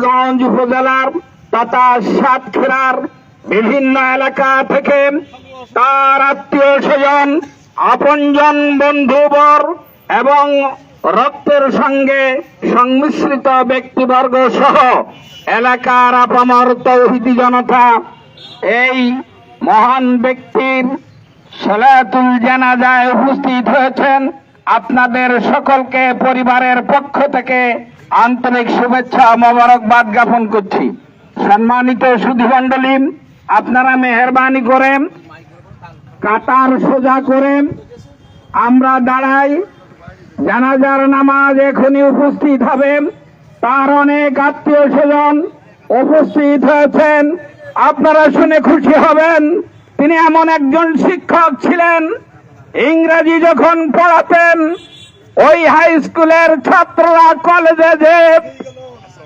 হবিগঞ্জ উপজেলার তথা সাতক্ষীরার বিভিন্ন এলাকা থেকে তার আত্মীয় স্বজন, আপনজন, বন্ধুবর এবং রক্তের সঙ্গে সংমিশ্রিত ব্যক্তিবর্গ সহ এলাকার আপামর তৌহিদি জনতা এই মহান ব্যক্তির সালাতুল জানাজায় উপস্থিত হয়েছেন। আপনাদের সকলকে পরিবারের পক্ষ থেকে আন্তরিক শুভেচ্ছা মোবারকবাদ জ্ঞাপন করছি। সম্মানিত সুধীমণ্ডলী, আপনারা মেহেরবানি করে কাতার সোজা করে আমরা দাঁড়াই। জানাজার নামাজ এখনই উপস্থিত হবে। তার অনেক আত্মীয় স্বজন উপস্থিত হয়েছেন। আপনারা শুনে খুশি হবেন, তিনি এমন একজন শিক্ষক ছিলেন, ইংরেজি যখন পড়াতেন ওই হাই স্কুলের ছাত্ররা কলেজে যে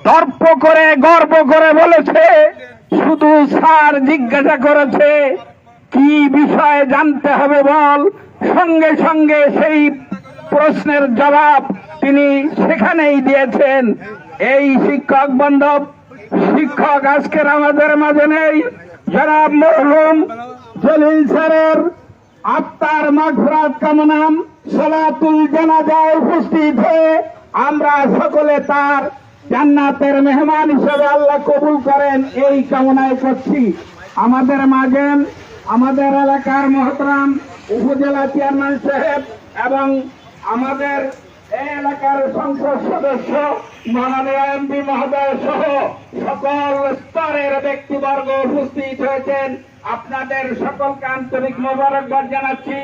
তর্ক করে গর্ব করে বলেছে, শুধু স্যার জিজ্ঞাসা করেছে কি বিষয়ে জানতে হবে বল, সঙ্গে সঙ্গে সেই প্রশ্নের জবাব তিনি সেখানেই দিয়েছেন। এই শিক্ষক বান্ধব শিক্ষক আজকের আমাদের মাঝে নেই। জনাব মরহুম জলিল স্যারের আত্মার মাগফিরাত কামনাম সালাতুল জানাজায় উপস্থিত হয়ে আমরা সকলে তার জান্নাতের মেহমান হিসেবে আল্লাহ কবুল করেন এই কামনায় করছি। আমাদের মাঝে আমাদের এলাকার মহতরাম উপজেলা চেয়ারম্যান সাহেব এবং আমাদের এই এলাকার সংসদ সদস্য মাননীয় এমপি মহোদয় সহ সকল স্তরের ব্যক্তিবর্গ উপস্থিত হয়েছেন। আপনাদের সকলকে আন্তরিক মোবারকবাদ জানাচ্ছি।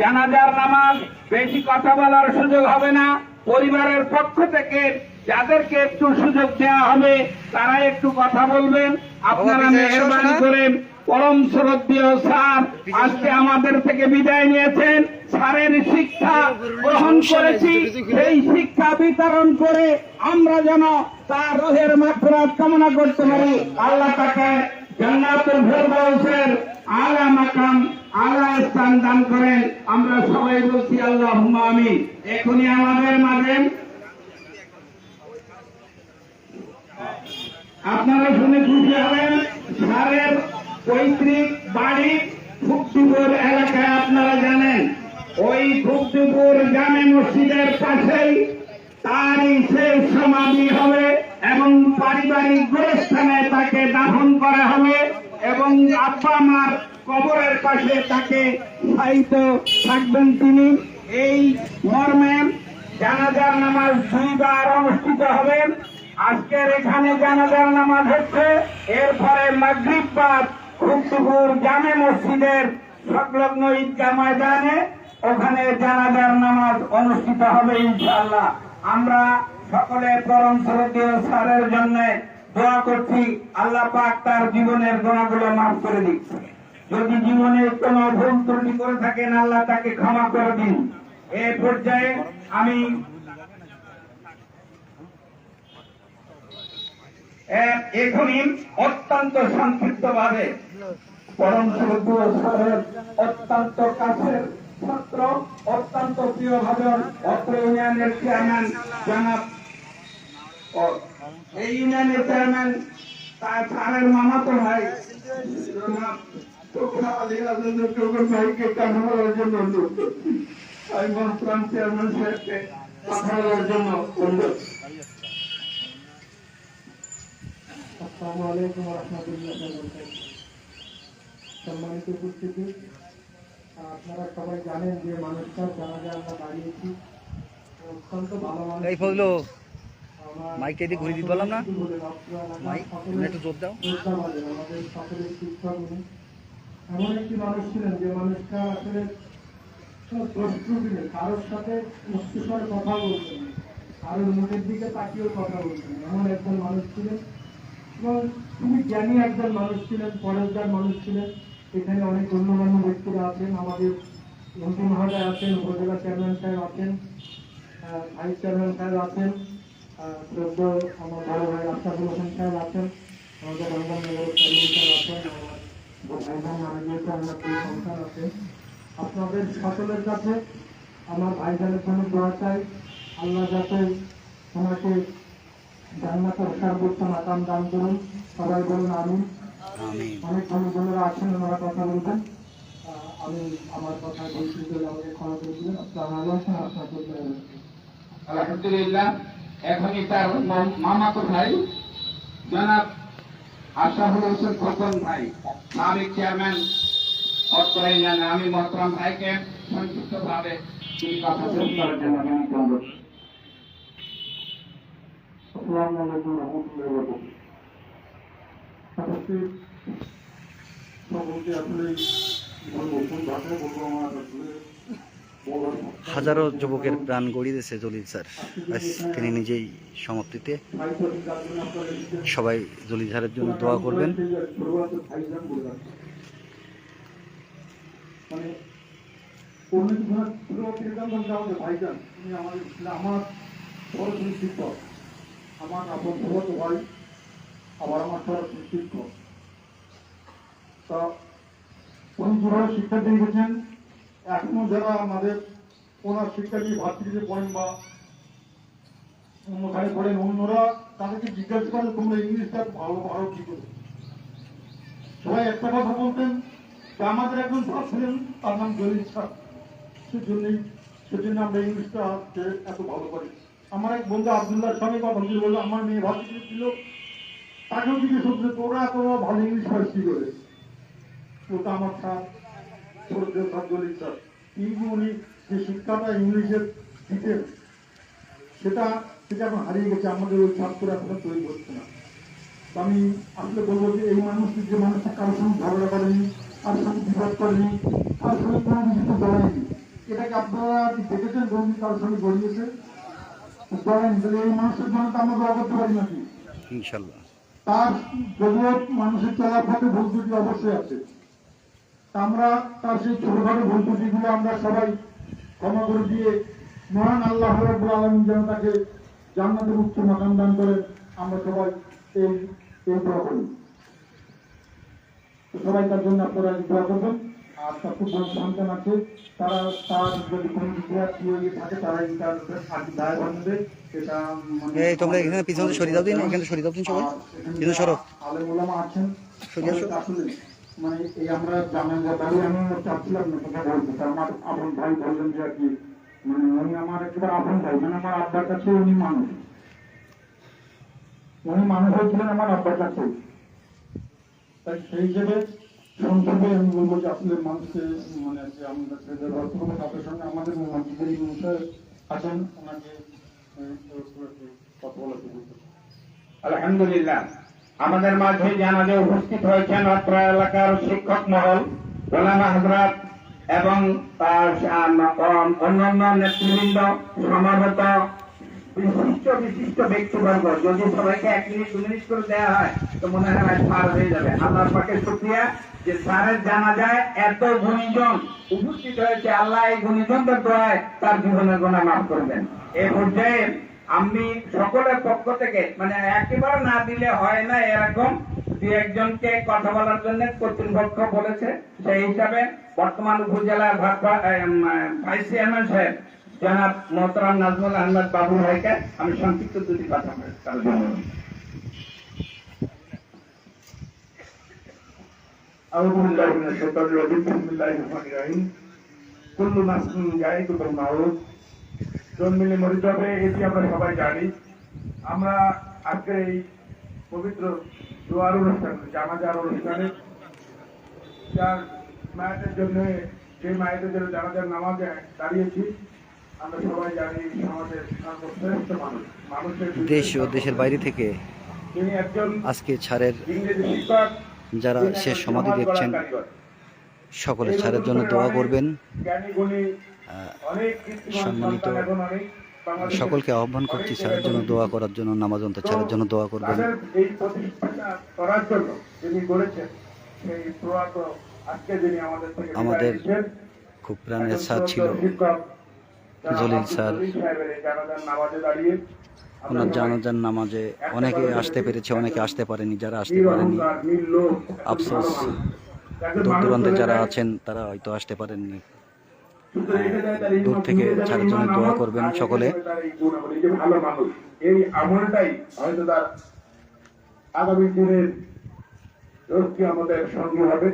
জানাজার নামাজ বেশি কথা বলার সুযোগ হবে না। পরিবারের পক্ষ থেকে যাদেরকে একটু সুযোগ দেওয়া হবে তারা একটু কথা বলবেন। আপনারা মেহেরবানি করেন। পরম শ্রদ্ধেয় স্যার আজকে আমাদের থেকে বিদায় নিয়েছেন। স্যারের শিক্ষা গ্রহণ করেছি, সেই শিক্ষা বিতরণ করে আমরা যেন তার রুহের মাগফিরাত কামনা করতে পারি। আল্লাহ তাকে জান্নাতুল ফেরদাউসের আলা মাকাম আলা স্থান দান করেন। আমরা সবাই বলছি আল্লাহুম্মা আমিন। এখনই আমাদের মাঝে আপনারা শুনে খুশি হবেন, স্যারের পৈতৃক বাড়ি ফুকদিপুর এলাকায়। আপনারা জানেন ওই ফুকদিপুর জামে মসজিদের পাশেই তারই শেষ সমাধি হবে এবং পারিবারিক গোরস্থানে তাকে দাফন করা হবে এবং আব্বা মার কবরের পাশে তাকে শায়িত থাকবেন তিনি। এই মর্মে জানাজার নামাজ 2 বার অনুষ্ঠিত হবে। আজকের এখানে জানাজার নামাজ হচ্ছে, এরপরে মাগরিব বাদ ফুকদিপুর জামে মসজিদের সংলগ্ন ঈদগাহ ময়দানে ওখানে জানাজার নামাজ অনুষ্ঠিত হবে ইনশাআল্লাহ। আমরা সকলে পরম শ্রদ্ধেয় স্যারের জন্য দোয়া করছি, আল্লাহ পাক তার জীবনের গুনাহগুলো মাফ করে দিন। যদি জীবনে কোনো ভুল ত্রুটি করে থাকেন আল্লাহ তাকে ক্ষমা করে দিন। এই পর্যায়ে আমি এখনই অত্যন্ত সংক্ষিপ্তভাবে পরম শ্রদ্ধেয় স্যারের অত্যন্ত কাছের ছাত্র, অত্যন্ত প্রিয় ভাজন অত্র ইউনিয়নের চেয়ারম্যান জনাব, এই ইউনিয়নের চেয়ারম্যান তার স্যারের মামাতো ভাই জনাব তোকরা আলী রাজেন্দ্র টোকর ভাইকে কথা বলার জন্য অনুরোধ করছি। আমি মহতরাম চেয়ারম্যান সাহেবকে কথা বলার জন্য অনুরোধ। আসসালামু আলাইকুম ওয়া রাহমাতুল্লাহি ওয়া বারাকাতুহু। সম্মানিত উপস্থিতি, আপনারা সবাই জানেন যে মানুষটার জানাজা আমরা দাঁড়িয়েছি। অত্যন্ত ভালো মানুষ। এই ফজলো মাইক এদিকে ঘুরে দিতে বললাম না, মাইক একটু জোর দাও। আমাদের সকলের শিক্ষক উনি এমন একটি মানুষ ছিলেন যে মানুষটা আসলে কারোর সাথে উচ্চস্বরে কথা বলতেন, কারোর মুখের দিকে তাকিয়েও কথা বলতেন, এমন একজন মানুষ ছিলেন এবং খুবই জ্ঞানী একজন মানুষ ছিলেন, পরেশদার মানুষ ছিলেন। এখানে অনেক গণ্যমান্য ব্যক্তিরা আছেন, আমাদের মন্ত্রী মহোদয় আছেন, উপজেলা চেয়ারম্যান সাহেব আছেন, ভাইস চেয়ারম্যান সাহেব আছেন, শ্রদ্ধ আমার বড় ভাই আশরাফুল হোসেন সাহেব আছেন, আমাদের রমজান নগর সাহেব আছেন, ভাই বোন মারা আমার দুই সন্তান আছে। আপনাদের সকলের কাছে আমার ভাইজানের জন্য দোয়া চাই, আল্লাহ যাতে ওনাকে জান্নাতের সর্বোচ্চ মাকাম দান করুন। সবাই বলুন আমিন। অনেক বন্ধুরা আছেন, ওনারা কথা বলবেন। আমি আমার কথা বলছি, আমাকে ক্ষমা করে দিবেন। আলহামদুলিল্লাহ। এখনই তার মামাতো ভাই জনাব আশরাফুল হোসেন খোকন ভাই, সাবেক চেয়ারম্যান অত্র ইউনিয়নে, আমি মোহতরম ভাইকে সংক্ষিপ্ত ভাবে তিনি কথা শেষ করার জন্য অনুরোধ করব। আসসালামু আলাইকুম রহমতুল্লাহি ওয়া বারাকাতুহু। সকলকে আসলে হাজারো যুবকের প্রাণ গড়িয়েছে জলিল স্যার। আজ তিনি নিজেই সমাপ্তিতে সবাই জলিল স্যারের জন্য দোয়া করবেন। মানে ভাইজান উনি আমার সরাসরি শিক্ষক, আমার আপন ছোট ভাই, আবার আমার সরাসরি শিক্ষক। তা উনি যেভাবে শিক্ষা দিয়ে গেছেন, এখনো যারা আমাদের ওনার শিক্ষা নিয়ে ভাতৃতে পড়েন বা অন্যখানে পড়েন, অন্যরা তাদেরকে জিজ্ঞাসা করে তোমরা ইংলিশটা ভালো ভালো কি করে। সবাই একটা কথা বলতেন যে আমাদের একজন স্যার ছিলেন, তার নাম জলিল স্যার, সেজন্য আমরা ইংলিশটা এত ভালো করি। আমার এক বন্ধু আব্দুল্লাহর সঙ্গে কথা বললো, আমার মেয়ে ভাতৃ ছিল, তাকেও জিজ্ঞেস করছে তোরা এত ভালো ইংলিশ পাস কি করে। ওটা আমার স্যার জলিল স্যার। কিন্তু উনি যে শিক্ষাটা ইংলিশের দিতেন সেটা এখন হারিয়ে গেছে, আমাদের ওই ছাত্ররা এখন তৈরি করছে না। আমি আসলে বলবো যে এই মানুষটি, যে মানুষটা কারোর সঙ্গে ঝগড়া করেনি, কারোর সঙ্গে বিবাদ করেনি, কারোর সঙ্গে কোনো কিছু জড়ায়নি, এটাকে আপনারা দেখেছেন ধরুন কারোর সঙ্গে জড়িয়েছে জড়ায়নি, তাহলে এই মানুষের জন্য তো আমরা দোয়া করতে পারি নাকি? ইনশাল্লাহ। তার যদিও মানুষের চলার পথে ভুল ত্রুটি অবশ্যই আছে, আমরা তার সেই ছোটখাটো ভুল ত্রুটিগুলো আমরা সবাই ক্ষমা করে দিয়ে মহান আল্লাহ রাব্বুল আলামিন যেন তাকে জান্নাতের উচ্চ মাকাম দান করেন, আমরা সবাই এই দোয়া করি। সবাই তার জন্য আপনারা দোয়া করবেন। আর তার খুব বড় সন্তান আছে, তার যদি কোনো কিছু থাকে তারা তার দায় বাঁধবে। এটা তোমরা এখানে পিছনে সরিয়ে দাও দিন, এখানে সরিয়ে দাও দিন, সবাই পিছনে সরো। আলেম ওলামা আছেন, আসলে মানে এই আমরা জানেন যে আমি চাচ্ছিলাম না কথা বলতে, আমার আপন ভাই বললেন যে আর কি, মানে উনি আমার একেবারে আপন ভাই, মানে আমার আব্বার কাছে উনি মানুষ হয়েছিলেন আমার আব্বার কাছে। তাই সেই হিসেবে সংক্ষেপে আমি বলবো যে আসলে মানুষকে মানে যে আমরা তাদের সঙ্গে আমাদের মসজিদের বিষয়ে আছেন, ওনাকে কথা বলাতে বলতে। আলহামদুলিল্লাহ। আমাদের মাঝে জানাজে উপস্থিত হয়েছেন অত্র এলাকার শিক্ষক মহল, ওলামা হযরত এবং অন্যান্য নেতৃবৃন্দ, সমাবেত বিশিষ্ট ব্যক্তিবর্গ। যদি সবাইকে 1 মিনিট 2 মিনিট করে দেওয়া হয় তো মনে হয় পার হয়ে যাবে। আল্লাহর পাকের শুকরিয়া যে স্যারের জানাজায় এত গুণীজন উপস্থিত হয়েছে। আল্লাহ এই গুণীজনদের দোয়ায় তার জীবনের গুনাহ মাফ করবেন। এই পর্যায়ে আমি সকলের পক্ষ থেকে, মানে একেবারে না দিলে হয় না, এরকম 2-1 জনকে কথা বলার জন্য কর্তৃপক্ষ বলেছে। সেই হিসাবে বর্তমান উপজেলার ভাইস চেয়ারম্যান সাহেব জনাব মোহতরম নাজমুল আহমদ বাবু ভাইকে আমি সংক্ষিপ্ত 2টি কথা তার জন্য। আউযু বিল্লাহি মিনাশ শাইতানির রাজিম। বিসমিল্লাহির রহমানির রহিম। কুল্লু নাফসিন যায়িকাতুল মাউত। জন্মিলে মরিতে হবে, এটি আমরা সবাই জানি। আমরা আজকে এই পবিত্র দোয়ার অনুষ্ঠান, জানাজার অনুষ্ঠানে যার মায়েদের জন্য, যে মায়েদের জন্য জানাজার নামাজে দাঁড়িয়েছি, আমরা সবাই জানি সমাজের সর্বশ্রেষ্ঠ মানুষের দেশ ও দেশের বাইরে থেকে তিনি একজন আজকে ছাড়ের ইংরেজি শিক্ষক, যারা শেষ সমাধি দেখছেন সকলে ছাড়ের জন্য দোয়া করবেন। সম্মানিত সকলকে আহ্বান করছি ছাড়ের জন্য দোয়া করার জন্য, নামাজ অন্ত ছাড়ের জন্য দোয়া করবেন। এই প্রতিষ্ঠাটা করার জন্য যিনি করেছেন, সেই প্রয়াত আজকে যিনি আমাদের থেকে আমাদের খুব প্রাণের স্যার ছিল জলিল স্যার। ওনার জানাজার নামাজে অনেকে আসতে পেরেছে, অনেকে আসতে পারেনি। যারা আসতে পারেনি আফসোস, দূর দূরান্তে যারা আছেন তারা হয়তো আসতে পারেননি। দূর থেকে ছাড়ার জন্য দোয়া করবেন সকলে। ভালো মানুষ, এই আমলটাই হয়তো তার আগামী দিনের রোজকে আমাদের সঙ্গী হবে।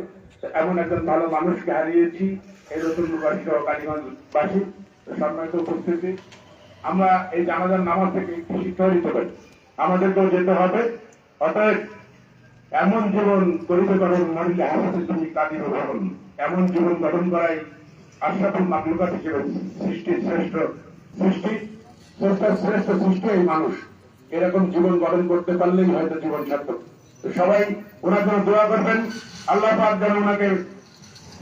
এমন একজন ভালো মানুষকে হারিয়েছি এই রতনবাসী সহ কালীগঞ্জবাসী। সম্মানিত উপস্থিতি, আমরা এই জানাজার নামাজ থেকে একটি শিক্ষা দিতে পারি, আমাদেরকেও যেতে হবে। অতএব এমন জীবন গরিব গঠন মরিলে হাসাতের তুমি কাজী গঠন, এমন জীবন গঠন করাই আশরাফুল মাখলুকাত হিসেবে সৃষ্টির শ্রেষ্ঠ সৃষ্টি এই মানুষ। এরকম জীবন গঠন করতে পারলেই হয়তো জীবন সার্থক। তো সবাই ওনার জন্য দোয়া করবেন, আল্লাহ পাক যেন ওনাকে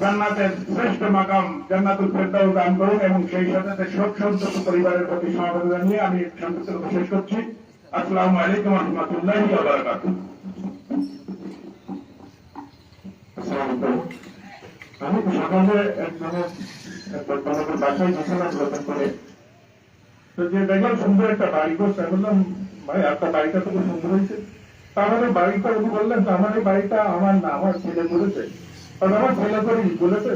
জান্নাতের শ্রেষ্ঠ মাকাম জান্নাতুল ফেরদাউস দান করুন, এবং সেই সাথে শোক সন্তপ্ত পরিবারের প্রতি সমবেদনা নিয়ে আমি সংক্ষিপ্ত শেষ করছি। আসসালামু আলাইকুম ওয়া রাহমাতুল্লাহি ওয়া বারাকাতুহু। আমি সকালে একজনের বাসায় গেছিলাম নতুন করে, তো যে দেখলাম সুন্দর একটা বাড়ি করছে, বললাম ভাই আপনার বাড়িটা তো খুব সুন্দর হয়েছে। তাহলে বাড়িটা উনি বললেন আমার এই বাড়িটা আমার না, আমার ছেলে বলেছে। কারণ আমার ছেলে বলেছে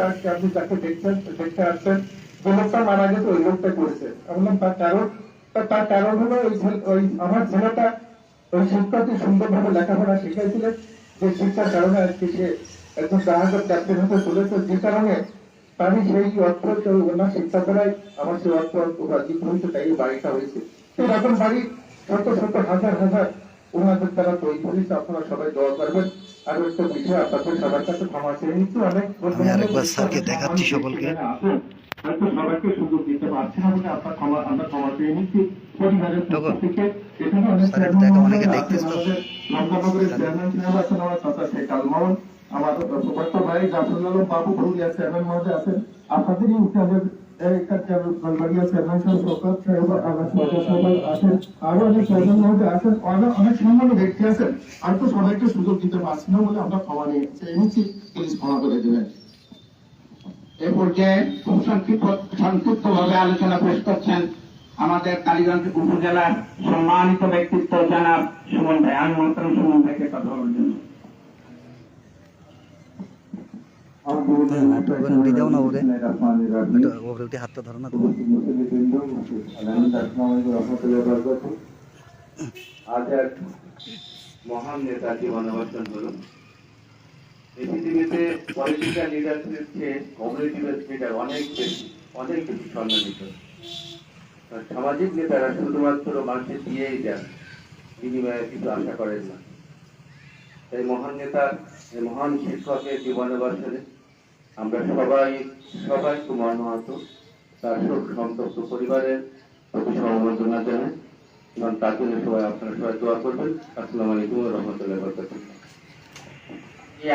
আজকে আপনি যাকে দেখতে আসছেন, যে লোকটা মারা গেছে ওই লোকটা করেছে। বললাম তার কারণ হলো ওই আমার ছেলেটা ওই শিক্ষককে সুন্দরভাবে লেখাপড়া শিখাইছিলেন, যে শিক্ষার কারণে আজকে সে একজন জাহাজের ক্যাপ্টেন হতে চলেছে, যে কারণে আমি সেই অর্থ ওনার শিক্ষা দ্বারাই আমার সেই অর্থ উপার্জিত হয়েছে, তাই বাড়িটা হয়েছে। এরকম বাড়ি শত শত হাজার হাজার ওনাদের দ্বারা তৈরি হয়েছে। আপনারা সবাই দোয়া করবেন। আর একটা বিষয় আপনাদের সবার কাছে ক্ষমা চেয়ে নিচ্ছি, অনেক আমি আরেকবার স্যারকে দেখাচ্ছি সকলকে। হয়তো সবাইকে সুযোগ দিতে পারছি না বলে আমরা ক্ষমা চেয়ে নিচ্ছি পরিবারের পক্ষ থেকে। এখানে অনেকে দেখতেছেন, লঙ্কানগরের চেয়ারম্যান সাহেব আছেন, আমার চাচা শেখ আলমাউন, আমার ছোট ভাই জাফরুল আলম বাবু ভুলিয়া চেয়ারম্যান মহোদয় আছেন, আপনাদেরই উচ্চারের অনেক সম্মানীয় ব্যক্তি আছেন। আর তো সবাইকে সুযোগ দিতে পারছি না বলে আমরা ক্ষমা নিয়ে নিচ্ছি, পুলিশ ক্ষমা করে দেবেন। এ পর্যায়ে খুব সংক্ষিপ্ত ভাবে আলোচনা পেশ করছেন আমাদের কালীগঞ্জ উপজেলার সম্মানিত ব্যক্তিত্ব জনাব সুমন ভাই। আমি মন্ত্রণ সুমন ভাইকে কথা বলার জন্য উড়ে যাও না, ওরে ওরে হাতটা ধরো না। আজ এক মহান নেতা জীবনাবসান হলো। এই পৃথিবীতে পলিটিক্যাল লিডারশিপের চেয়ে কমিউনিটি লিডার অনেক বেশি সম্মানিত। সামাজিক নেতারা শুধুমাত্র মানুষের দিয়েই যান, বিনিময়ে কিছু আশা করেন না। এই মহান নেতার, এই মহান শিক্ষকের জীবনাবসানে আমরা সবাই খুব মর্মাহত। তার শোক সন্তপ্ত পরিবারের প্রতি সমবেদনা জানাই, এবং তার জন্য আপনারা সবাই দোয়া করবেন। আসসালামু আলাইকুম ওয়া রাহমাতুল্লাহি ওয়া বারাকাতুহু।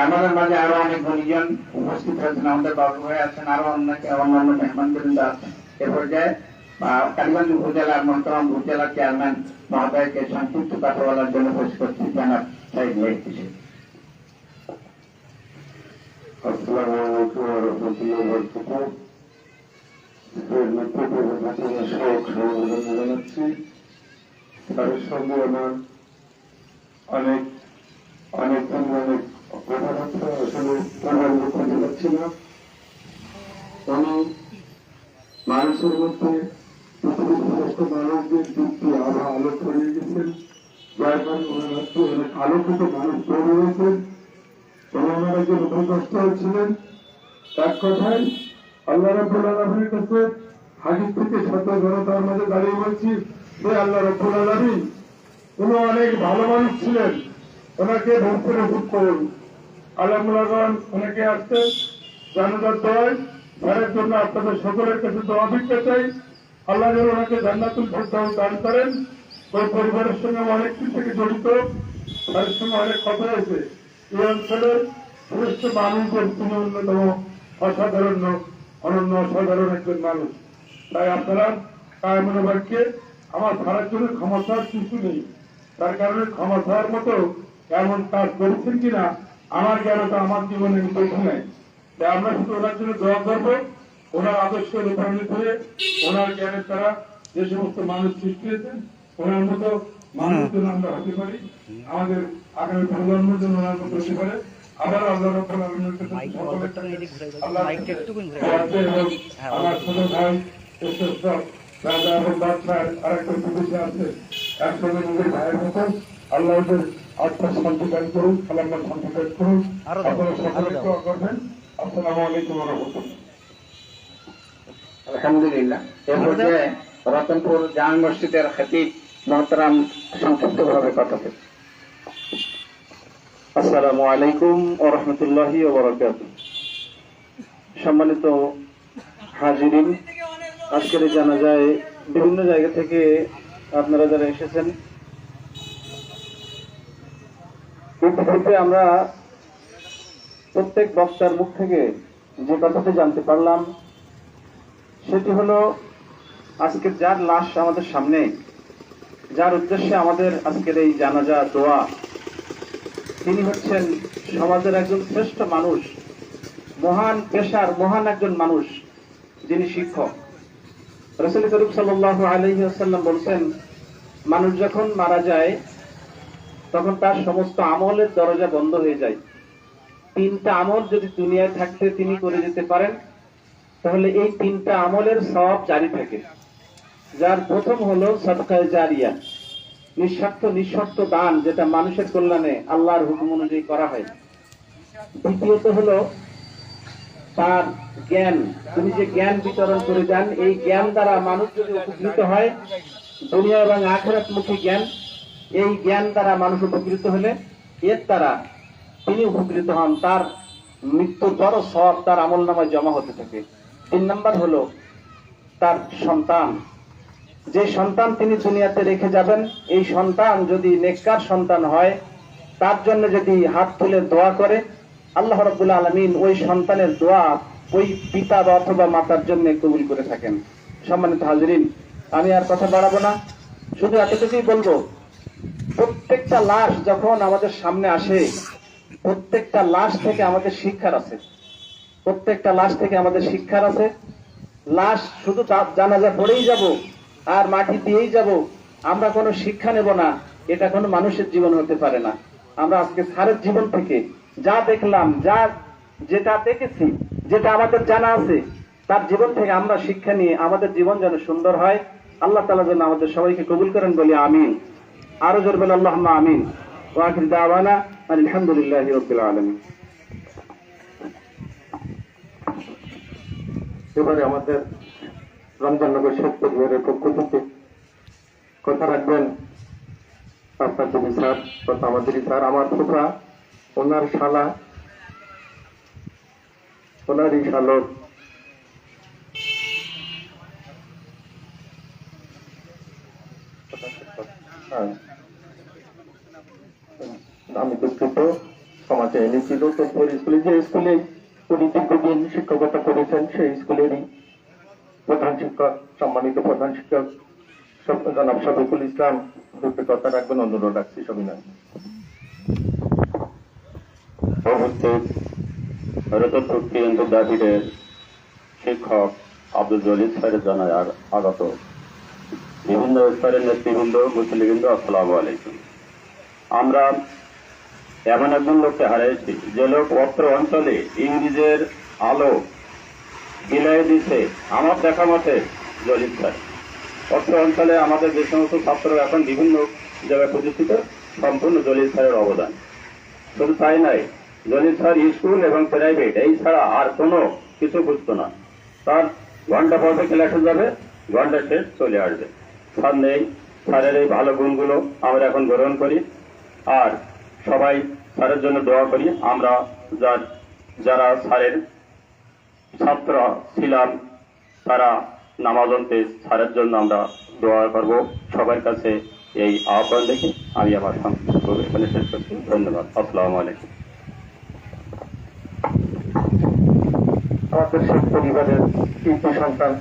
আমাদের মাঝে আরো অনেক গুণীজন উপস্থিত হয়েছেন, আমাদের বাবু ভাই আছেন, আরো অন্যান্য মেহমানবৃন্দ আছেন। এ পর্যায়ে কালীগঞ্জ উপজেলার মন্ত্রণ উপজেলার চেয়ারম্যান মহোদয়কে সংক্ষিপ্ত কথা বলার জন্য পেশ করছি জানাব সাইদ ভাই হিসেবে। আসসালামু আলাইকুম ওয়া রাহমাতুল্লাহি ওয়া বারাকাতুহু। শোক সমবেদনা জানাচ্ছি। তার সঙ্গে আমার অনেক কথাবার্তা আসলে প্রবন্ধ খুঁজে পাচ্ছি না। উনি মানুষের মধ্যে পৃথিবীর সমস্ত মানুষদের যুক্তি আলো ছড়িয়ে গেছেন, যার কারণে ওনারা অনেক আলোকিত মানুষ তৈরি হয়েছেন। ওনারা একজন উপকষ্ট ছিলেন। এক কথায় আল্লাহ রাব্বুল আলামিনের কাছে হাজির থেকে শত জনতার মাঝে দাঁড়িয়ে বলছি, হে আল্লাহ রাব্বুল আলামিন, উনি অনেক ভালো মানুষ ছিলেন, ওনাকে ভক্তি নসিব করুন। আলহামদুলিল্লাহ অনেকে আসছেন জানাজার দোয়ায়, ঘরের জন্য আপনাদের সকলের কাছে দোয়া ভিক্ষা চাই। আল্লাহ যেন ওনাকে জান্নাতুল ফেরদাউস দান করেন। ওই পরিবারের সঙ্গে অনেক কিছু থেকে জড়িত, তার সঙ্গে অনেক কথা হয়েছে। এই অঞ্চলের শ্রেষ্ঠ মানুষদের তিনি অন্যতম অসাধারণ অনন্য অসাধারণ একজন মানুষ। তাই আপনারা কায়মনে বাক্যে আমার ছাড়ার জন্য ক্ষমা চাওয়ার কিছু নেই। তার কারণে ক্ষমা চাওয়ার মতো এমন কাজ করেছেন কিনা আমার জ্ঞানতা আমার জীবনে দেখি নাই। তাই আমরা শুধু ওনার জন্য দোয়া করবো, ওনার আদর্শ অনুপ্রাণিত হয়ে ওনার জ্ঞানের দ্বারা যে সমস্ত মানুষ সৃষ্টি হয়েছেন, ওনার মতো মানুষ যেন আমরা হতে পারি, আমাদের আগামী প্রজন্মের জন্য ওনার মতো হতে পারে। আবার আল্লাহ রাব্বুল আলামিনের কাছে মাইক সকলের অল্পটা কাছে এদিকে ঘুরাই দাও, আল্লাহ মাইকটা একটুখানি ঘুরাই দোয়া চেয়ে এবং হ্যাঁ, আমার ছোট ভাই ইসলাম রাজা এবং বাদশার আরেকটা বিদেশে আছে, একসঙ্গে নিজের ভাইয়ের মতন আল্লাহ ওদের আত্মার শান্তি দান করুন, আল্লাহ শান্তি দান করুন। আরো দাও, আপনারা আরো সকলে দাও। দোয়া করবেন। আসসালামু আলাইকুম ওয়া রাহমাতুল্লাহ। আলহামদুলিল্লাহ। এ পর্যায়ে রতনপুর জামে মসজিদের খতিব মোহতারাম সংক্ষিপ্তভাবে কথা বলবেন। আসসালামু আলাইকুম ওয়া রাহমাতুল্লাহি ওয়া বারাকাতুহু। সম্মানিত হাজিরিন, আজকের এই জানাজায় বিভিন্ন জায়গা থেকে আপনারা যারা এসেছেন, ইতিপূর্বে আমরা প্রত্যেক বক্তার মুখ থেকে যে কথাটি জানতে পারলাম সেটি হলো আজকের যার লাশ আমাদের সামনে, যার উদ্দেশ্যে আমাদের আজকের এই জানাজা দোয়া, তিনি হচ্ছেন সমাজের একজন শ্রেষ্ঠ মানুষ, মহান পেশার মহান একজন মানুষ, যিনি শিক্ষক। রাসূল করিম সাল্লাল্লাহু আলাইহি ওয়াসাল্লাম বলেছেন, মানুষ যখন মারা যায় তখন তার সমস্ত আমলের দরজা বন্ধ হয়ে যায়। তিনটা আমল যদি দুনিয়ায় থাকতে তিনি করে যেতে পারেন তাহলে এই তিনটা আমলের সওয়াব জারি থাকে। যার প্রথম হলো সাদকায়ে জারিয়া, নিঃস্বার্থ নিঃশর্ত দান, যেটা মানুষের কল্যাণে আল্লাহর হুকুম অনুযায়ী করা হয়। দ্বিতীয়ত হলো তার জ্ঞান, তিনি যে জ্ঞান বিতরণ করে যান, এই জ্ঞান দ্বারা মানুষ যদি উপকৃত হয়, দুনিয়া এবং আখিরাতমুখী জ্ঞান, এই জ্ঞান দ্বারা মানুষ উপকৃত হলে এর দ্বারা তিনি উপকৃত হন, তার মৃত্যুর পরও সওয়াব তার আমলনামায় জমা হতে থাকে। 3 নম্বর হলো তার সন্তান, যে সন্তান তিনি দুনিয়াতে রেখে যাবেন, এই সন্তান যদি নেককার সন্তান হয়, তার জন্য যদি হাত তুলে দোয়া করে, আল্লাহ রাব্বুল আলামিন ওই সন্তানের দোয়া ওই পিতা বা অথবা মাতার জন্য কবুল করে থাকেন। সম্মানিত হাজিরিন, আমি আর কথা বাড়াবো না, শুধু এতটুকুই বলবো, প্রত্যেকটা লাশ যখন আমাদের সামনে আসে, প্রত্যেকটা লাশ থেকে আমাদের শিক্ষার আছে, প্রত্যেকটা লাশ থেকে আমাদের শিক্ষার আছে। লাশ শুধু জানাজা পড়েই যাব আর মাটি দিয়েই যাব, আমরা কোনো শিক্ষা নেব না, এটা কোনো মানুষের জীবন হতে পারে না। আমরা আজকে স্যারের জীবন থেকে যা দেখলাম, যেটা দেখেছি, যেটা আমাদের জানা আছে, তার জীবন থেকে আমরা শিক্ষা নিয়ে আমাদের জীবন যেন সুন্দর হয়। আল্লাহ তাআলা যেন আমাদের সবাইকে কবুল করেন, বলি আমিন। আরো জোর বলে আল্লাহুম্মা আমিন। ওয়া আখিরু দাওয়ানা আলহামদুলিল্লাহি রাব্বিল আলামিন। এবারে আমাদের রমজাননগর শেখ পরিবারের পক্ষ থেকে কথা রাখবেন আপনার যিনি স্যার, তথা আমাদেরই স্যার, আমার ফুফা, ওনার শালা, ওনারই শালক, আমি দুঃখিত, সমাজে এনেছিল তো স্কুলে, যে স্কুলে উনি দীর্ঘদিন শিক্ষকতা করেছেন, সেই স্কুলেরই প্রধান শিক্ষক, সম্মানিত প্রধান শিক্ষক জনাব শফিকুল ইসলাম দুটো কথা রাখবেন, অনুরোধ রাখছি সবিনয়। উপস্থিত রতনপুর কেন্দ্র দাবিরের শিক্ষক আব্দুল জলিল স্যারের জানাজার আগত বিভিন্ন স্তরের নেতৃবৃন্দ, মুসলিমবৃন্দ, আসসালামু আলাইকুম। আমরা এমন একজন লোককে হারিয়েছি যে লোক অত্র অঞ্চলে ইংরেজের আলো বিলাই দিছে আমার দেখা মতে জলিল স্যার। অত্র অঞ্চলে আমাদের যে সমস্ত ছাত্র এখন বিভিন্ন জায়গায় প্রতিষ্ঠিত, সম্পূর্ণ জলিল স্যারের অবদান। শুধু তাই নাই, জলিল স্যার স্কুল এবং প্রাইভেট এই ছাড়া আর কোনো কিছু বুঝতো না। তার ঘন্টা পথে ক্লাসে যাবে, ঘন্টা শেষ চলে আসবে। স্যার নেই, স্যারের এই ভালো গুণগুলো আমরা এখন গ্রহণ করি আর সবাই স্যারের জন্য দোয়া করি। আমরা যারা স্যারের ছাত্র ছিলাম তারা নামাজ অন্তে স্যারের জন্য আমরা দোয়া করব। সবার কাছে এই আহ্বান দেখে আমি আমার সংক্ষিপ্ত এখানে শেষ করছি। ধন্যবাদ। আসসালামু আলাইকুম। আমাদের শেখ পরিবারের তিনটি সন্তান,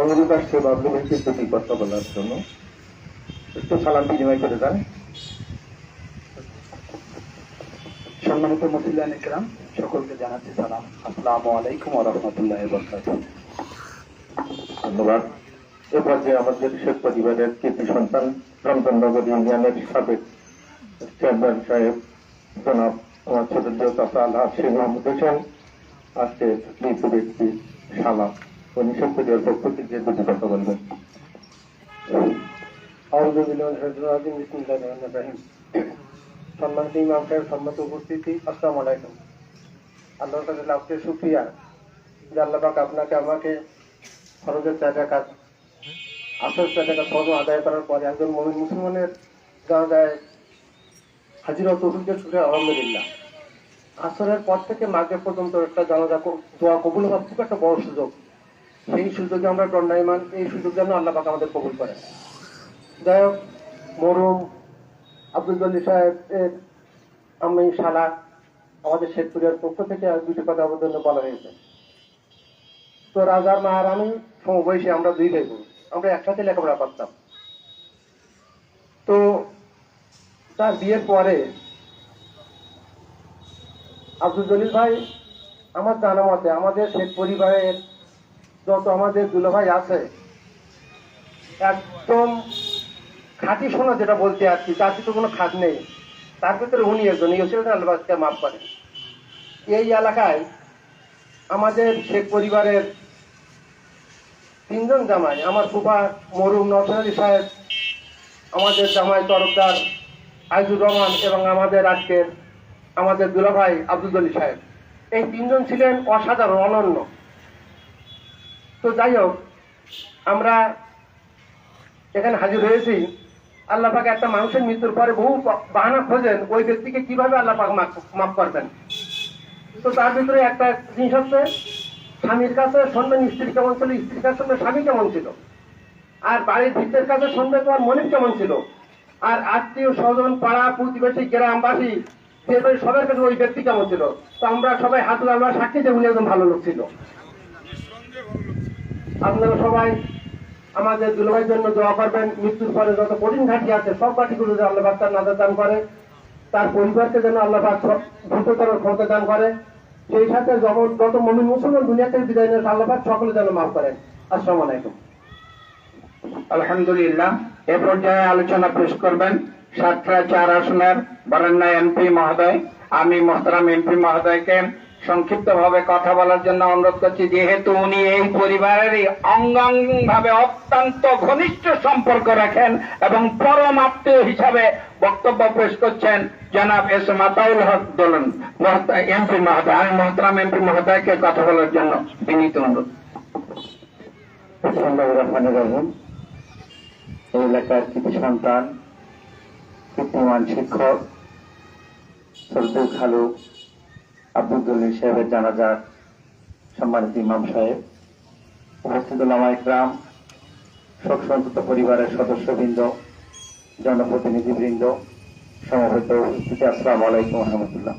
অনুরোধ আসছে বাবলু ভাইকে দুটি কথা বলার জন্য, একটু সালাম বিনিময় করে যান। সম্মানিত মুসলিয়ান ইকরাম, সকলকে জানাচ্ছি সালাম, আসসালামু আলাইকুম ওয়া রাহমাতুল্লাহি ওয়া বারাকাতুহু। ধন্যবাদ। এ পর্যায়ে আমাদের শেখ পরিবারের কৃতি সন্তান রমজাননগর ইউনিয়নের সাবেক চেয়ারম্যান সাহেব জনাব আমার ছোট চাচা আল্লাহ শেখ মোহাম্মদ হোসেন আজকে মৃত ব্যক্তি শালা উনি শেখ পরিবার পক্ষ থেকে দুটি কথা বলবেন। সম্মানিত ইমাম সাহেব, সম্মানিত উপস্থিতি, আসসালামু আলাইকুম। আল্লাহর কাছে লাখে শুকরিয়া যে আল্লাহ পাক আপনাকে আমাকে ফরজের 4 রাকাত আসর 4 রাকাত ফরজ আদায় করার পরে একজন মুমিন মুসলমানের জানাজায় হাজির হওয়ার তৌফিক দিয়ে শুকরিয়া আলহামদুলিল্লাহ। আসরের পর থেকে মাগরিব পর্যন্ত একটা জানাজা দোয়া কবুল হওয়ার খুব একটা বড় সুযোগ। সেই সুযোগে আমরা দণ্ডায়মান, এই সুযোগ যেন আল্লাহ পাক আমাদের কবুল করেন। যাই হোক, মরহুম আব্দুল জলিল সাহেবের আমি শালা আমাদের শেখপুরের পক্ষ থেকে দুটি কথা আমার জন্য বলা হয়েছে। তো রাজার মা আর আমি সমবয়সী, আমরা 2 ভাই বোন, আমরা একসাথে লেখাপড়া করতাম। তো তার বিয়ের পরে আব্দুল জলিল ভাই আমার জানা মতে আমাদের শেখ পরিবারের যত আমাদের দুলাভাই আছে একদম খাঁটি সোনা যেটা বলতে আর কি, তার ভিতরে কোনো খাদ নেই। তার ভিতরে উনি একজন, এই ছেলেটা আল্লাহকে মাফ করেন। এই এলাকায় আমাদের শেখ পরিবারের 3 জন জামাই, আমার ফুফা মরহুম নওশাদ আলী সাহেব, আমাদের জামাই তরফদার আইজুর রহমান এবং আমাদের আজকের আমাদের দুলাভাই আব্দুল জলিল সাহেব, এই 3 জন ছিলেন অসাধারণ, অনন্য। তো যাই হোক, আমরা এখানে হাজির হয়েছি। আল্লাহ পাক একটা মানুষের মৃত্যুর পরে বহু বাহানা খোঁজেন ওই ব্যক্তিকে কিভাবে আল্লাহ পাক মাফ করবেন। তো তার ভিতরে একটা জিনিস হচ্ছে, স্বামীর কাছে শুনবেন স্ত্রী কেমন ছিল, স্ত্রীর কাছে শুনবেন স্বামী কেমন ছিল, আর বাড়ির ভিতের কাছে শুনবে তোমার মনিব কেমন ছিল, আর আত্মীয় স্বজন পাড়া প্রতিবেশী গ্রামবাসী সবার কাছে ওই ব্যক্তি কেমন ছিল। তো আমরা সবাই হাত আমরা সাক্ষী যে উনি একদম ভালো লোক ছিল। আপনারা সবাই আমাদের দুলাভাইয়ের জন্য দোয়া করবেন। মৃত্যুর পরে যত কঠিন ঘাটি আছে সব ঘাটিগুলো যেন আল্লাহ পাক তার নাজাত দান করে, তার পরিবারকে যেন আল্লাহ পাক দ্রুততর ক্ষমতা দান করে, সেই সাথে যত মুমিন মুসলমান দুনিয়া থেকে বিদায় নিয়ে আল্লাহ পাক সকলে যেন মাফ করেন। আসসালামু আলাইকুম। আলহামদুলিল্লাহ। এ পর্যায়ে আলোচনা পেশ করবেন সাতক্ষীরা 4 আসনের বরেণ্য এমপি মহোদয়। আমি মোহতারাম এমপি মহোদয়কে সংক্ষিপ্তভাবে কথা বলার জন্য অনুরোধ করছি, যেহেতু উনি এই পরিবারেরই অঙ্গাঙ্গভাবে অত্যন্ত ঘনিষ্ঠ সম্পর্ক রাখেন এবং পরম আত্মীয় হিসাবে বক্তব্য পেশ করছেন জনাব এস মাতাউল হক দোলন এমপি মহোদয়। আমি মোহতারাম এমপি মহোদয়কে কথা বলার জন্য বিনীত অনুরোধ। এই এলাকার কৃতি সন্তান, কীর্তিমান শিক্ষক সরদুল খালু আব্দুল জলিল সাহেবের জানাজার সম্মানিত ইমাম সাহেব, উপস্থিত ওলামা ইকরাম, শোক সন্তপ্ত পরিবারের সদস্যবৃন্দ, জনপ্রতিনিধিবৃন্দ, সমবেত উপস্থিতি, আসসালামু আলাইকুম ওয়া রাহমাতুল্লাহ।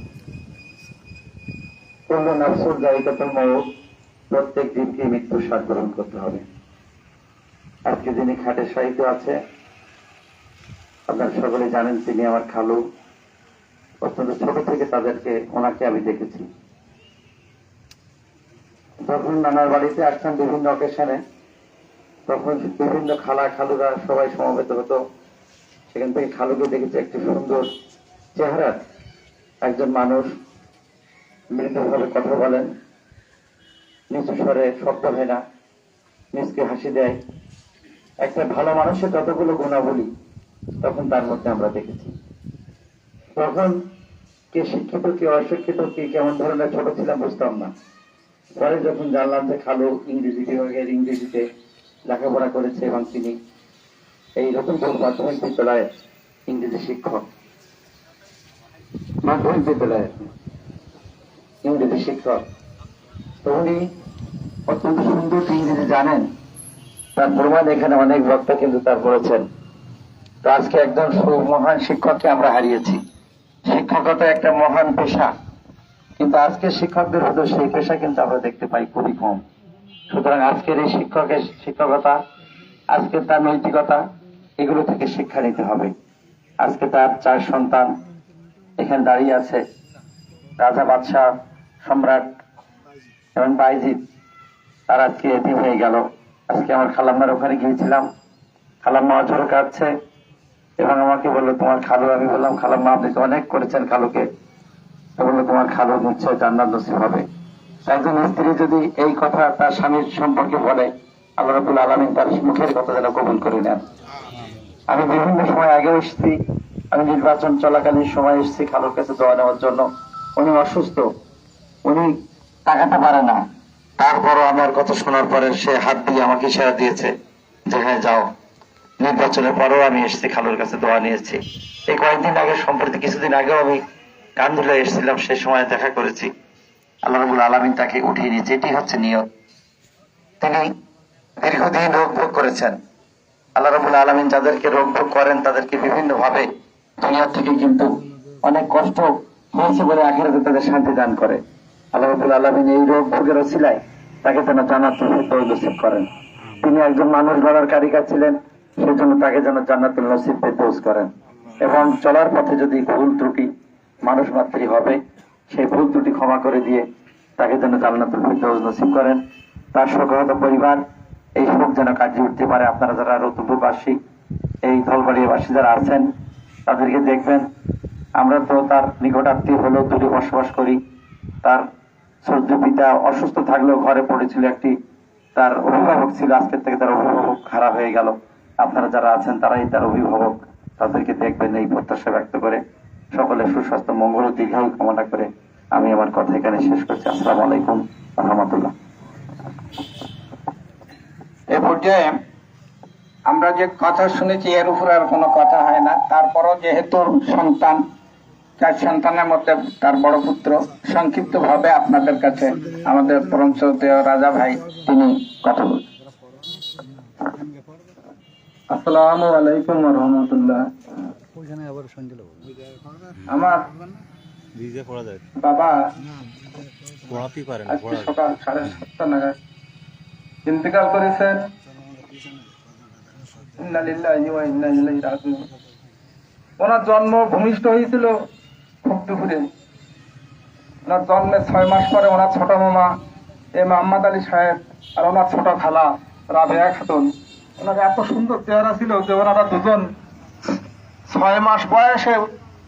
কুল্লু নাফসুন যায়িকাতুল মউত, প্রত্যেক জীবকে মৃত্যুর স্বাদ গ্রহণ করতে হবে। আজকে যিনি খাটে সাহিত্য আছে আপনারা সকলে জানেন, তিনি আমার খালু। অত্যন্ত ছোট থেকে ওনাকে আমি দেখেছি। যখন নানার বাড়িতে আসতাম বিভিন্ন অকেশনে, তখন বিভিন্ন খালুরা সবাই সমবেত হতো। সেখান থেকে খালুকে দেখেছি একটি সুন্দর চেহারার একজন মানুষ, মৃদুভাবে কথা বলেন, নিচু স্বরে শব্দ হয় না, নিজকে হাসি দেয়। একটা ভালো মানুষের যতগুলো গুণাবলী তখন তার মধ্যে আমরা দেখেছি। তখন কে শিক্ষিত, কে অশিক্ষিত, কে কেমন ধরনের ছোট ছিলাম বুঝতাম না। পরে যখন জানলাম যে খালু ইংরেজি বিভাগের ইংরেজিতে লেখাপড়া করেছে এবং তিনি এই রতনপুর মাধ্যমিক বিদ্যালয়ের ইংরেজি শিক্ষক, মাধ্যমিক বিদ্যালয়ের ইংরেজি শিক্ষক, তো উনি অত্যন্ত সুন্দর ইংরেজি জানেন। তার প্রমাণ এখানে অনেক বক্তা কিন্তু তার করেছেন। তো আজকে একজন মহান শিক্ষককে আমরা হারিয়েছি। শিক্ষকতা একটা মহান পেশা, কিন্তু আজকে শিক্ষকদের মধ্যে সেই পেশা কিন্তু আমরা দেখতে পাই খুবই কম। সুতরাং আজকের এই শিক্ষকতা, আজকের তার নৈতিকতা, এগুলো থেকে শিক্ষা নিতে হবে। আজকে তার 4 সন্তান এখানে দাঁড়িয়ে আছে, রাজা বাদশাহ সম্রাট এবং বাইজিদ, তারা আজকে এতিম হয়ে গেল। আজকে আমার খালাম্মার ওখানে গিয়েছিলাম, খালাম্মা অঝরে কাঁদছে এবং আমাকে বললো তোমার খালু। আমি বললাম খালাম্মা আপনি তো অনেক করেছেন খালুকে, তো বললো তোমার খালু নিশ্চয় জান্নাত নসিব হবে। একজন স্ত্রী যদি এই কথা তার স্বামীর সম্পর্কে বলে, আল্লাহ রাব্বুল আলামিন তার মুখের কথা যেন কবুল করে নেন। আমি বিভিন্ন সময় আগেও এসেছি, আমি নির্বাচন চলাকালীন সময় এসেছি খালুর কাছে দোয়া নেওয়ার জন্য। উনি অসুস্থ, উনি তাকাতে পারে না, তারপরও আমার কথা শোনার পরে সে হাত দিয়ে আমাকে ইশারা দিয়েছে যে হ্যাঁ যাও। নির্বাচনের পরেও আমি এসেছি খালুর কাছে দোয়া নিয়েছি। এই কয়েকদিন আগে, সম্প্রতি কিছুদিন আগেও আমি কান্দুলে এসেছিলাম, সে সময় দেখা করেছি। আল্লাহ রাব্বুল আলামিন তাকে উঠিয়ে নিয়েছে, এটি হচ্ছে নিয়ত। তিনি দীর্ঘদিন রোগ ভোগ করেছেন। আল্লাহ রাব্বুল আলামিন যাদেরকে রোগ ভোগ করেন তাদেরকে বিভিন্ন ভাবে দুনিয়া থেকে কিন্তু অনেক কষ্ট হয়েছে বলে আখিরাতে তাদের শান্তি দান করে। আল্লাহ রাব্বুল আলামিন এই রোগ ভোগের ওসিলায় তাকে যেন জান্নাতুল ফিরদাউস নসিব করেন। তিনি একজন মানুষ গড়ার কারিগর ছিলেন, সেজন্য তাকে যেন জান্নাতুল নসিব ফিরদাউস করেন। এবং চলার পথে যদি ভুল ত্রুটি, মানুষ মাত্রই হবে, সেই ভুল ত্রুটি ক্ষমা করে দিয়ে তাকে যেন জান্নাতুল ফিরদাউস নসিব করেন। তার শোকহত পরিবার এই শোক যেন কাটিয়ে উঠতে পারে। আপনারা যারা রতুপুরবাসী, এই ধলবাড়িয়াবাসী যারা আছেন, তাদেরকে দেখবেন। আমরা তো তার নিকট আত্মীয় হলেও দূরে বসবাস করি। তার সদ্য পিতা অসুস্থ থাকলেও ঘরে পড়েছিল, একটি তার অভিভাবক ছিল, আজকের থেকে তার অভিভাবক খারাপ হয়ে গেল। আপনারা যারা আছেন তারাই তার অভিভাবক, তাদেরকে দেখবেন এই প্রত্যাশা ব্যক্ত করে সকলের সুস্বাস্থ্য মঙ্গল ও দীর্ঘায়ু কামনা করে আমি আমার কথা এখানে শেষ করছি। আসসালামু আলাইকুম ওয়া রাহমাতুল্লাহ। এ পর্যায়ে আমরা যে কথা শুনেছি এর উপর আর কোনো কথা হয় না। তারপরও যেহেতু সন্তান, 4 সন্তানের মধ্যে তার বড় পুত্র, সংক্ষিপ্ত ভাবে আপনাদের কাছে আমাদের পরম শ্রদ্ধেয় রাজা ভাই তিনি কথা বলবেন। আসসালামু আলাইকুম ওয়া রাহমাতুল্লাহ। ওইখানে আবার সঞ্জল আমার বাবা পড়াতেই পারে না, আজকে সকাল 7:30 নাগাদ ইন্তেকাল করেছেন। ইন্না লিল্লাহি ওয়া ইন্না ইলাইহি রাজিউন। ওনার জন্ম ভূমিষ্ঠ হয়েছিল খুব দুপুরে। ওনার জন্মের 6 মাস পরে ওনার ছোট মামা মোহাম্মদ আলী সাহেব আর ওনার ছোট খালা রাবেয়া খাতুন, ওনার এত সুন্দর চেহারা ছিল যে ওনারা দুজন 6 মাস বয়সে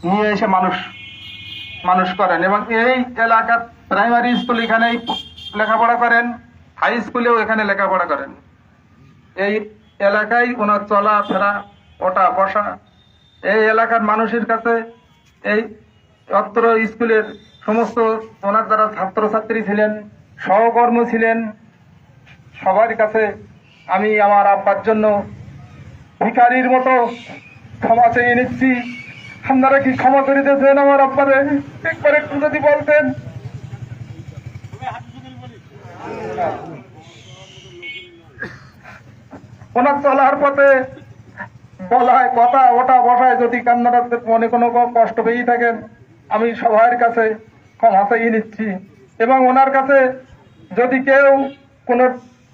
নিয়ে এসে মানুষ করেন। এবং এই এলাকার প্রাইমারি স্কুল এখানেই লেখাপড়া করেন, হাই স্কুলেও এখানে লেখাপড়া করেন। এই এলাকায় ওনার চলা ফেরা, ওঠা বসা, এই এলাকার মানুষের কাছে, এই অত্র স্কুলের সমস্ত ওনার যারা ছাত্রছাত্রী ছিলেন, সহকর্মী ছিলেন, সবার কাছে আমি আমার আব্বার জন্য ভিখারির মতো ক্ষমা চেয়ে নিচ্ছি। আপনারা কি ক্ষমা করে দিয়েছেন আমার আব্বারে? একবার একটু যদি বলতেন। ওনার চলার পথে বলায় কথা, ওটা বসায় যদি কান্নার মনে কোনো কষ্ট পেয়ে থাকেন, আমি সবার কাছে ক্ষমা চেয়ে নিচ্ছি। এবং ওনার কাছে যদি কেউ কোনো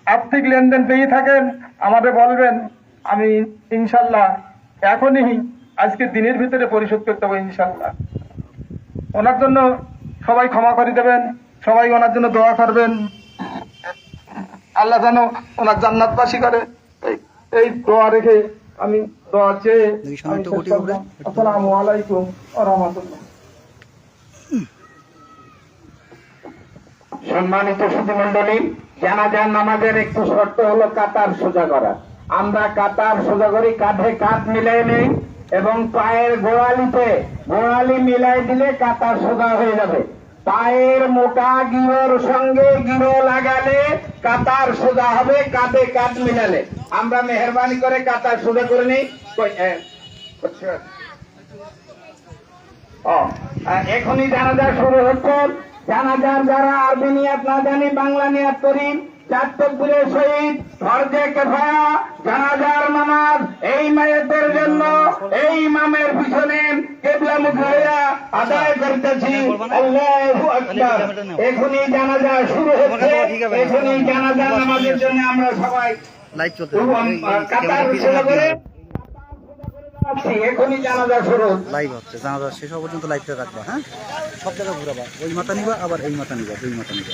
আর্থিক লেনদেন পেয়ে থাকেন আমাদের বলবেন, আমি ইনশাল্লাহ এখনই আজকে দিনের ভিতরে পরিশোধ করতে হবে ইনশাল্লাহ। ওনার জন্য সবাই ক্ষমা করে দেবেন, সবাই ওনার জন্য দোয়া করবেন, আল্লাহ যেন ওনার জান্নাতবাসী করে। এই দোয়া রেখে আমি দোয়া চেয়ে আসসালামু আলাইকুম ওয়া রাহমাতুল্লাহ। সম্মানিত সুধীমণ্ডলী, জানাজার নামাজের একটু শর্ত হলো কাতার সোজা করা। আমরা কাতার সোজা করি, কাঁধে কাঁধ মিলাই নেই এবং পায়ের গোড়ালি মিলাই দিলে কাতার সোজা হয়ে যাবে। পায়ের মোটা গিরোর সঙ্গে গিরো লাগালে কাতার সোজা হবে, কাঁধে কাঁধ মিলালে। আমরা মেহরবানি করে কাতার সোজা করে নিই। এখনই জানাজা শুরু হচ্ছে। জানাজার যারা আরবি নিয়াত না জানি বাংলা নিয়াত করি। 4 তাকবীরের সহিত ফরজে কিফায়া জানাজার নামাজ এই মায়েদের জন্য এই ইমামের পিছনে কিবলামুখী হইয়া আদায় করতেছি। আল্লাহু আকবার। এখনই জানাজা শুরু হচ্ছে, এখনই জানাজার নামাজের জন্য আমরা সবাই লাইভ চলতে কাতার সোজা করে এখনই জানাজা শুরু। লাইভ হচ্ছে, জানাজা শেষ হওয়া পর্যন্ত লাইভটা রাখবা। হ্যাঁ, সব জায়গায় ঘুরাবা, ওই মাথা নিবা আবার এই মাথা নিবা, দুই মাথা নিবা।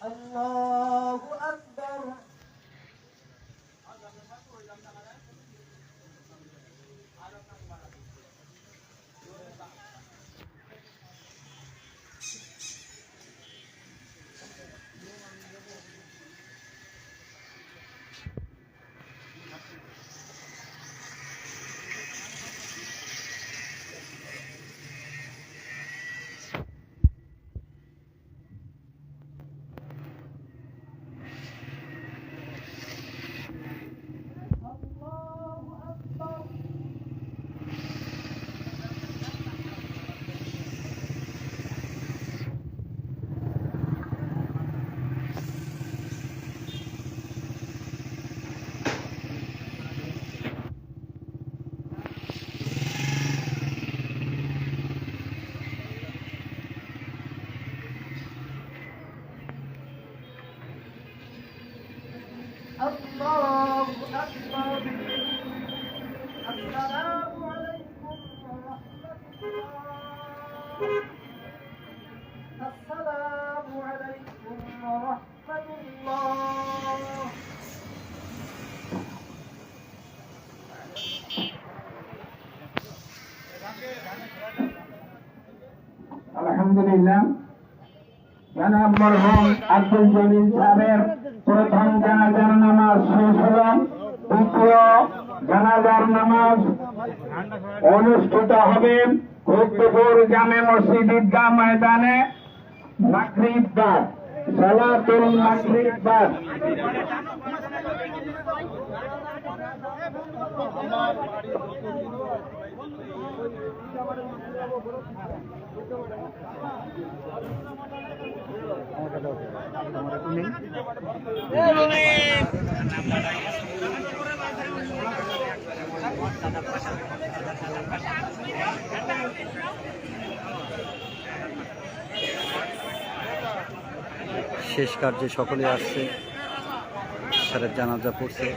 الله أكبر. السلام عليكم ورحمة الله. السلام عليكم ورحمة الله. আলহামদুলিল্লাহ, জনাব মরহুম আব্দুল জলিল সাহেবের প্রথম জানাজার নামাজ শেষ হল। দ্বিতীয় জানাজার নামাজ অনুষ্ঠিত হবে উত্তরপুর জামে মসজিদ ঈদগাহ ময়দানে মাগরিব বাদ, সালাতুল মাগরিব বাদ। শেষ কার্যে সকলে আসছে, স্যারের জানাজা পড়ছে।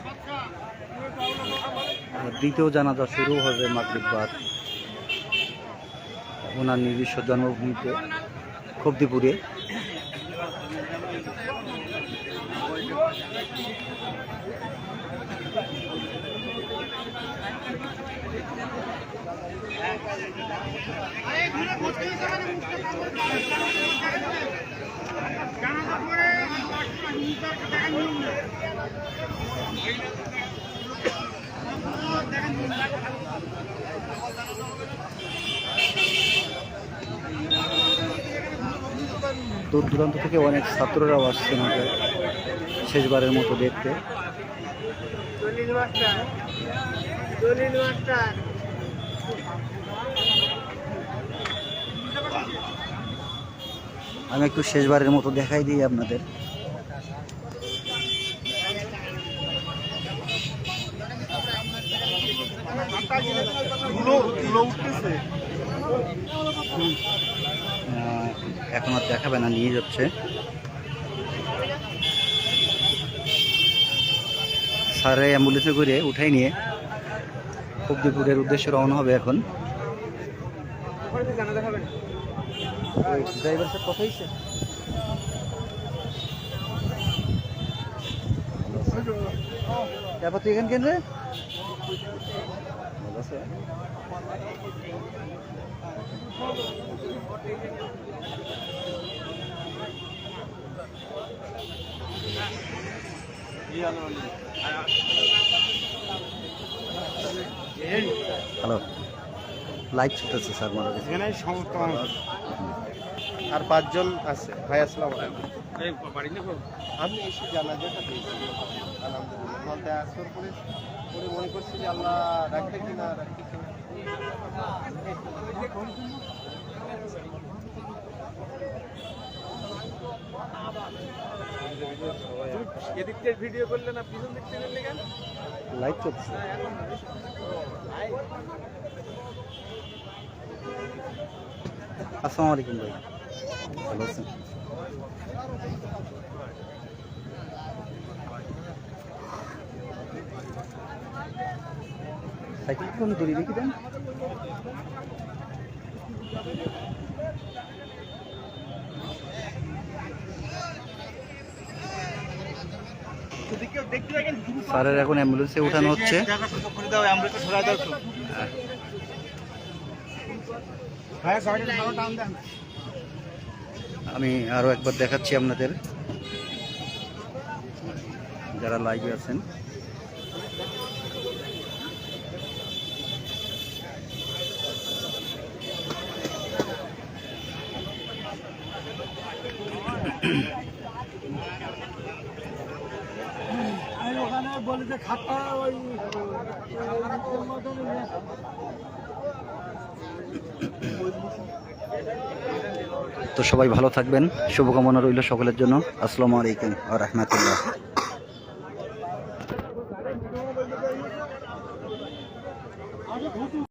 আর দ্বিতীয় জানাজা শুরু হবে মাগরিব বাদ ওনার নিজস্ব জন্মভূমিতে খবদিপুরে। দূর দূরান্ত থেকে অনেক ছাত্ররাও আসছেন ওদের শেষবারের মতো দেখতে। আমি একটু শেষবারের মতো দেখাই দিই আপনাদের। এখন আর দেখাবে না, নিয়ে যাচ্ছে। স্যারে অ্যাম্বুলেন্সে করে উঠাই নিয়ে খবদিপুরের উদ্দেশ্যে রওনা হবে এখন। ড্রাইভার স্যার কথা হয়েছে? তারপর তুই এখান কেন রে? ভালো আছে? হ্যালো, লাইভ চলতেছে স্যার মারা গেছে। এখানে সমস্ত মানুষ আর 5 জন আছে। ভাই আসসালামু আলাইকুম। আমি এসে জানাজাটা পেয়েছি আলহামদুলিল্লাহ। বলতে আসর করে মনে করছি যে আল্লাহ রাখবে কি না রাখবে কি। এদিক থেকে ভিডিও করলে না পিছন দিক থেকে করলে কেন? লাইভ চলছে। আসসালামু আলাইকুম ভাই, ভালো আছেন? সাইকেল কোন দড়ি রেখে দেন। স্যারের এখন অ্যাম্বুলেন্সে উঠানো হচ্ছে। আমি আরো একবার দেখাচ্ছি আপনাদের যারা লাইভে আছেন। তো সবাই ভালো থাকবেন, শুভকামনা রইল সকলের জন্য। আসসালামু আলাইকুম ওয়া রাহমাতুল্লাহ।